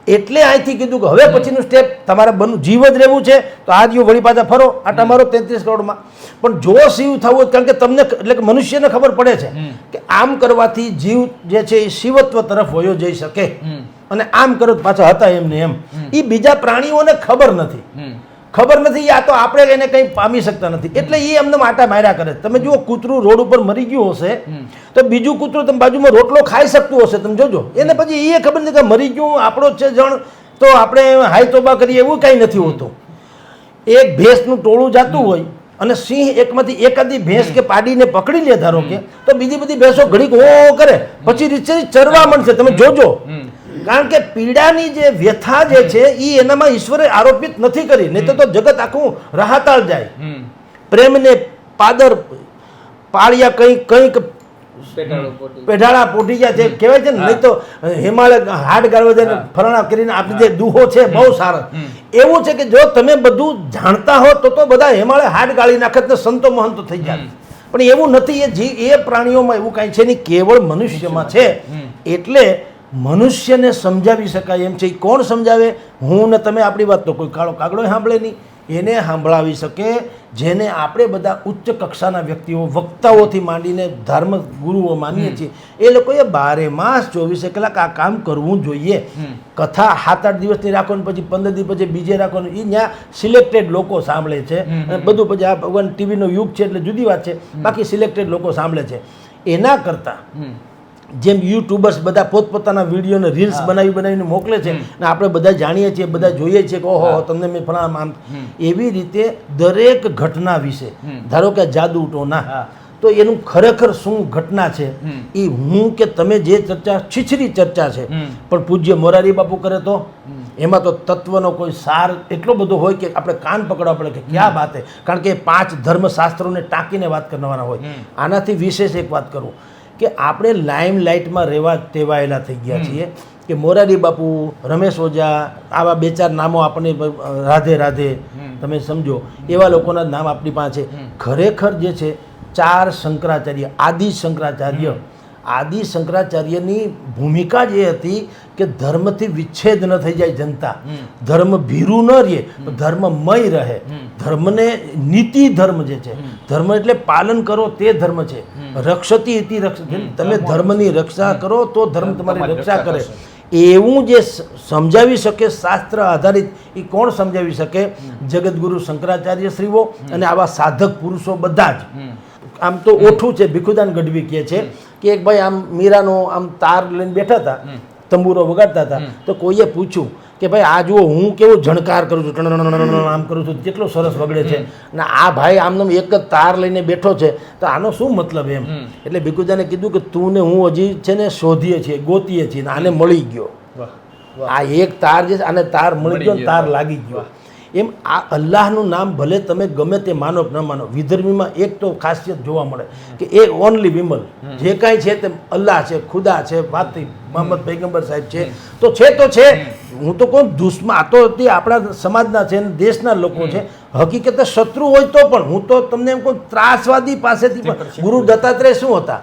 એટલે અહીંથી કીધું કે હવે પછીનું સ્ટેપ તમારે જીવ જ રહેવું છે તો આ જીવ વળી પાછા ફરો આટા મારો 33 કરોડમાં. પણ જો શિવ થવું, કારણ કે તમને એટલે કે મનુષ્યને ખબર પડે છે કે આમ કરવાથી જીવ જે છે એ શિવત્વ તરફ વયો જઈ શકે, અને આમ કરો પાછા હતા એમને એમ. એ બીજા પ્રાણીઓને ખબર નથી. આ તો આપણે એને કંઈ પામી શકતા નથી એટલે એ એમને આટા માર્યા કરે. તમે જુઓ કૂતરું રોડ ઉપર મરી ગયું હશે તો બીજું કૂતરું તમે બાજુમાં રોટલો ખાઈ શકતું હશે, તમે જોજો. એને પછી એ ખબર નથી કે મરી ગયું આપણો છે જણ તો આપણે હાય તોબા કરીએ, એવું કાંઈ નથી હોતું. એક ભેંસનું ટોળું જતું હોય અને સિંહ એકમાંથી એકાદી ભેંસ કે પાડીને પકડી લે ધારો કે, તો બીજી બધી ભેંસો ઘડીક ઓ કરે પછી રીચે ચરવા મળશે, તમે જોજો. કારણ કે પીડાની જે વ્યથા જે છે એ એનામાં ઈશ્વરે આરોપિત નથી કરી, નહીં તો જગત આખું રાહતાળ જાય. પ્રેમને પાદર પાળિયા કંઈક પેઢાળા પોટી ગયા છે કહેવાય છે ને, નહીં તો હિમાલય હાડ ગાળવા જાય ફરણા કરીને આપણી જે દુહો છે બહુ સારા. એવું છે કે જો તમે બધું જાણતા હો તો બધા હિમાલય હાડ ગાળી નાખત ને સંતો મહંતો થઈ જાય. પણ એવું નથી. એ પ્રાણીઓમાં એવું કાંઈ છે નહીં, કેવળ મનુષ્યમાં છે. એટલે મનુષ્યને સમજાવી શકાય એમ છે. એ કોણ સમજાવે? હું ને તમે. આપણી વાત તો કોઈ કાળો કાગડો સાંભળે નહીં. એને સાંભળાવી શકે જેને આપણે બધા ઉચ્ચ કક્ષાના વ્યક્તિઓ, વક્તાઓથી માંડીને ધર્મ ગુરુઓ માનીએ છીએ. એ લોકોએ 12 માસ 24 કલાક આ કામ કરવું જોઈએ. કથા 7-8 દિવસની રાખો ને પછી 15 દિવસ પછી બીજે રાખો ને, એ ત્યાં સિલેક્ટેડ લોકો સાંભળે છે. અને બધું પછી આ ભગવાન ટીવીનો યુગ છે એટલે જુદી વાત છે, બાકી સિલેક્ટેડ લોકો સાંભળે છે. એના કરતાં જેમ યુટ્યુબર્સ બધા પોતપોતાના વિડીયોને રીલ્સ બનાવીને મોકલે છે ને આપણે બધા જાણીએ છીએ, બધા જોઈએ છીએ કે ઓહો તમને મેં ફલાણા આમ. એવી રીતે દરેક ઘટના વિશે, ધારો કે જાદુ ટોના, તો એનું ખરેખર શું ઘટના છે એ હું કે તમે જે ચર્ચા છીછરી ચર્ચા છે પણ પૂજ્ય મોરારી બાપુ કરે તો એમાં તો તત્વનો કોઈ સાર એટલો બધો હોય કે આપણે કાન પકડવા પડે કે ક્યાં વાત છે. કારણ કે 5 ધર્મશાસ્ત્રોને ટાંકીને વાત કરવાના હોય. આનાથી વિશેષ એક વાત કરું કે આપણે લાઇમ લાઇટમાં રહેવા ટેવાયેલા થઈ ગયા છીએ કે મોરારી બાપુ, રમેશ ઓઝા, આવા 2-4 નામો આપણને રાધે રાધે તમે સમજો એવા લોકોના નામ આપણી પાસે. ખરેખર જે છે 4 શંકરાચાર્ય, આદિ શંકરાચાર્યની ભૂમિકા જે હતી કે ધર્મથી વિચ્છેદ ન થઈ જાય જનતા, ધર્મ ભીરું ન રહે, ધર્મમય રહે. ધર્મને નીતિ ધર્મ જે છે, ધર્મ એટલે પાલન કરો તે ધર્મ છે. રક્ષતી ઇતિ રક્ષ, તમે ધર્મની રક્ષા કરો તો ધર્મ તમારી રક્ષા કરે. એવું જે સમજાવી શકે શાસ્ત્ર આધારિત એ કોણ સમજાવી શકે? જગતગુરુ શંકરાચાર્ય શ્રીઓ અને આવા સાધક પુરુષો બધા જ. આમ તો ઓઠું છે, ભીખુદાન ગઢવી કહે છે કે એક ભાઈ આમ મીરાનો આમ તાર લઈને બેઠા હતા, તંબુરો વગાડતા હતા, તો કોઈએ પૂછ્યું કે ભાઈ આ જુઓ હું કેવો ઝણકાર કરું છું, આમ કરું છું, કેટલો સરસ વગડે છે, અને આ ભાઈ આમનો એક જ તાર લઈને બેઠો છે, તો આનો શું મતલબ એમ? એટલે ભીખુદાને કીધું કે તું ને હું હજી છે ને શોધીએ છીએ, ગોતીએ છીએ, આને મળી ગયો. આ એક તાર જે આને તાર મળી ગયો, તાર લાગી ગયો. એમ આ અલ્લાહનું નામ ભલે તમે ગમે તે માનો કે ન માનો, વિધર્મીમાં એક તો ખાસિયત જોવા મળે કે એ ઓનલી વિમલ, જે કાંઈ છે તે અલ્લાહ છે, ખુદા છે, વાતી મોહમ્મદ પૈગંબર સાહેબ છે, તો છે તો છે. હું તો કહું દુશ્મન આ તો આપણા સમાજના છે, દેશના લોકો છે, હકીકતે શત્રુ હોય તો પણ હું તો તમને એમ કહું ત્રાસવાદી પાસેથી પણ ગુરુ દત્તાત્રેય શું હતા?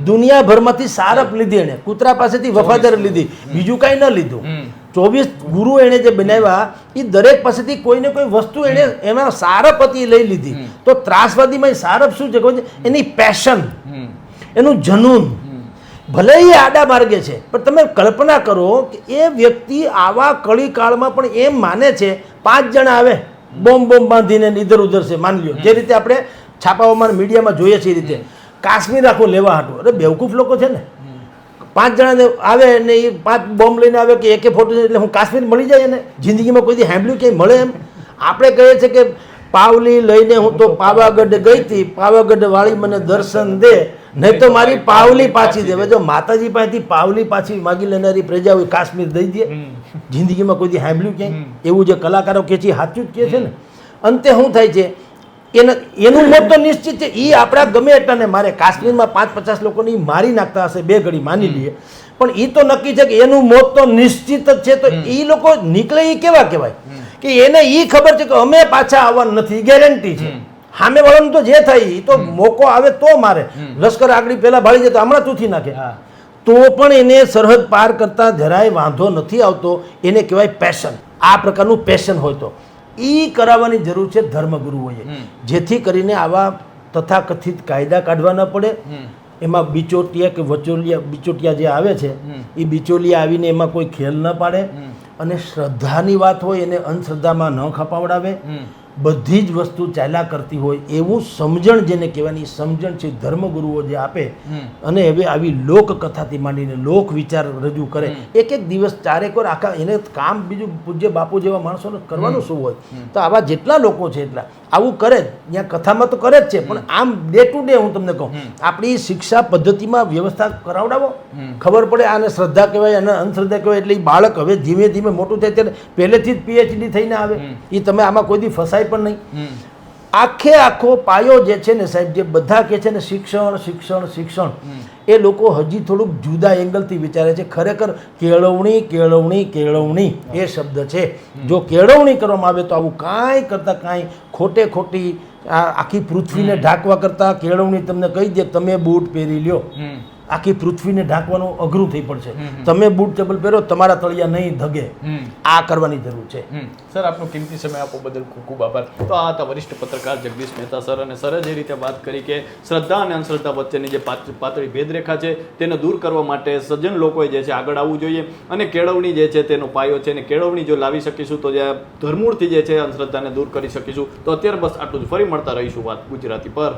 દુનિયાભરમાંથી સારપ લીધી, એને કૂતરા પાસેથી વફાદારી લીધી, બીજું કાંઈ ન લીધું. 24 ગુરુ એણે જે બનાવ્યા એ દરેક પાસેથી કોઈને કોઈ વસ્તુ એણે એમાં સારપ હતી લઈ લીધી. તો ત્રાસવાદીમાં સારપ શું છે? એની પેશન, એનું જનૂન. ભલે એ આડા માર્ગે છે, પણ તમે કલ્પના કરો કે એ વ્યક્તિ આવા કળી કાળમાં પણ એમ માને છે 5 જણા આવે બોમ્બ બાંધીને ઇધર ઉધર છે, માની લ્યો જે રીતે આપણે છાપાઓમાં મીડિયામાં જોઈએ છીએ એ રીતે કાશ્મીર આખું લેવા હાટું. અરે બેવકૂફ લોકો છે ને, 5 જણાને આવે ને એ 5 બોમ્બ લઈને આવે કે AK-47, એટલે હું કાશ્મીર મળી જાય ને? જિંદગીમાં કોઈ સાંભળ્યું ક્યાંય મળે એમ? આપણે કહીએ છીએ કે પાવલી લઈને હું તો પાવાગઢ ગઈ હતી, પાવાગઢ વાળી મને દર્શન દે, નહીં તો મારી પાવલી પાછી દે. જો માતાજી પાસેથી પાવલી પાછી માગી લેનારી પ્રજા હોય, કાશ્મીર દઈ દે? જિંદગીમાં કોઈ સાંભળ્યું ક્યાંય? એવું જે કલાકારો કે છે સાચું જ કહે છે ને. અંતે શું થાય છે? એનું મોત તો નિશ્ચિત છે. એ આપણા ગમે એટલાને મારે, કાશ્મીરમાં 5-50 લોકોને મારી નાખતા હશે 2 ઘડી માની લઈએ, પણ એ તો નક્કી છે કે એનું મોત તો નિશ્ચિત જ છે. તો એ લોકો નીકળે એ કેવા કહેવાય કે એને એ ખબર છે કે અમે પાછા આવવાનું નથી, ગેરંટી છે. સામે વાળાનું તો જે થાય એ તો મોકો આવે તો મારે. લશ્કર આગળ પહેલા ભાળી જાય તો હમણાં તૂથી નાખે, તો પણ એને સરહદ પાર કરતા જરાય વાંધો નથી આવતો. એને કહેવાય પેશન. આ પ્રકારનું પેશન હોય તો એ કરાવવાની જરૂર છે ધર્મગુરુઓએ, જેથી કરીને આવા તથાકથિત કાયદા કાઢવા ન પડે. એમાં બિચોટિયા કે બિચોટિયા જે આવે છે એ બિચોલિયા આવીને એમાં કોઈ ખેલ ન પાડે, અને શ્રદ્ધાની વાત હોય એને અંધશ્રદ્ધામાં ન ખપાવડાવે. બધી જ વસ્તુ ચાલ્યા કરતી હોય એવું સમજણ જેને કહેવાની સમજણ છે ધર્મગુરુઓ જે આપે. અને હવે આવી લોકકથાથી માંડીને લોક વિચાર રજૂ કરે, એક દિવસ 4 વાર આખા એને કામ બીજું પૂજ્ય બાપુ જેવા માણસોને કરવાનું શું હોય? તો આવા જેટલા લોકો છે એટલા આવું કરે જ. ત્યાં કથામાં તો કરે જ છે, પણ આમ ડે ટુ ડે હું તમને કહું આપણી શિક્ષા પદ્ધતિમાં વ્યવસ્થા કરાવડાવો, ખબર પડે આને શ્રદ્ધા કહેવાય અને અંધશ્રદ્ધા કહેવાય. એટલે એ બાળક હવે ધીમે ધીમે મોટું થાય ત્યારે પહેલેથી જ PhD થઈને આવે. એ તમે આમાં કોઈ દી ફસાય પણ નહીં. આખો પાયો જે છે ને સાહેબ, જે બધા કહે છે ને શિક્ષણ શિક્ષણ શિક્ષણ, એ લોકો હજી થોડુંક જુદા એંગલથી વિચારે છે. ખરેખર કેળવણી કેળવણી કેળવણી એ શબ્દ છે. જો કેળવણી કરવામાં આવે તો આવું કાંઈ કરતાં કાંઈ ખોટી આ આખી પૃથ્વીને ઢાંકવા કરતાં કેળવણી તમને કહી દે તમે બૂટ પહેરી લ્યો, આખી પૃથ્વીને ઢાંકવાનું અઘરું થઈ પડશે. તમે બૂટ ચપ્પલ પહેરો, તમારા તળિયા નહીં ધગે. આ કરવાની જરૂર છે. સર, આપનો કિંમતી સમય આપો બદલ ખૂબ ખૂબ આભાર. તો આ હતા વરિષ્ઠ પત્રકાર જગદીશ મહેતા સર, અને સરે જે રીતે વાત કરી કે શ્રદ્ધા અને અંધશ્રદ્ધા વચ્ચેની જે પાતળી ભેદરેખા છે તેને દૂર કરવા માટે સજ્જન લોકોએ જે છે આગળ આવવું જોઈએ, અને કેળવણી જે છે તેનો પાયો છે, અને કેળવણી જો લાવી શકીશું તો જે ધરમૂળથી જે છે અંધશ્રદ્ધાને દૂર કરી શકીશું. તો અત્યારે બસ આટલું જ. ફરી મળતા રહીશું વાત ગુજરાતી પર.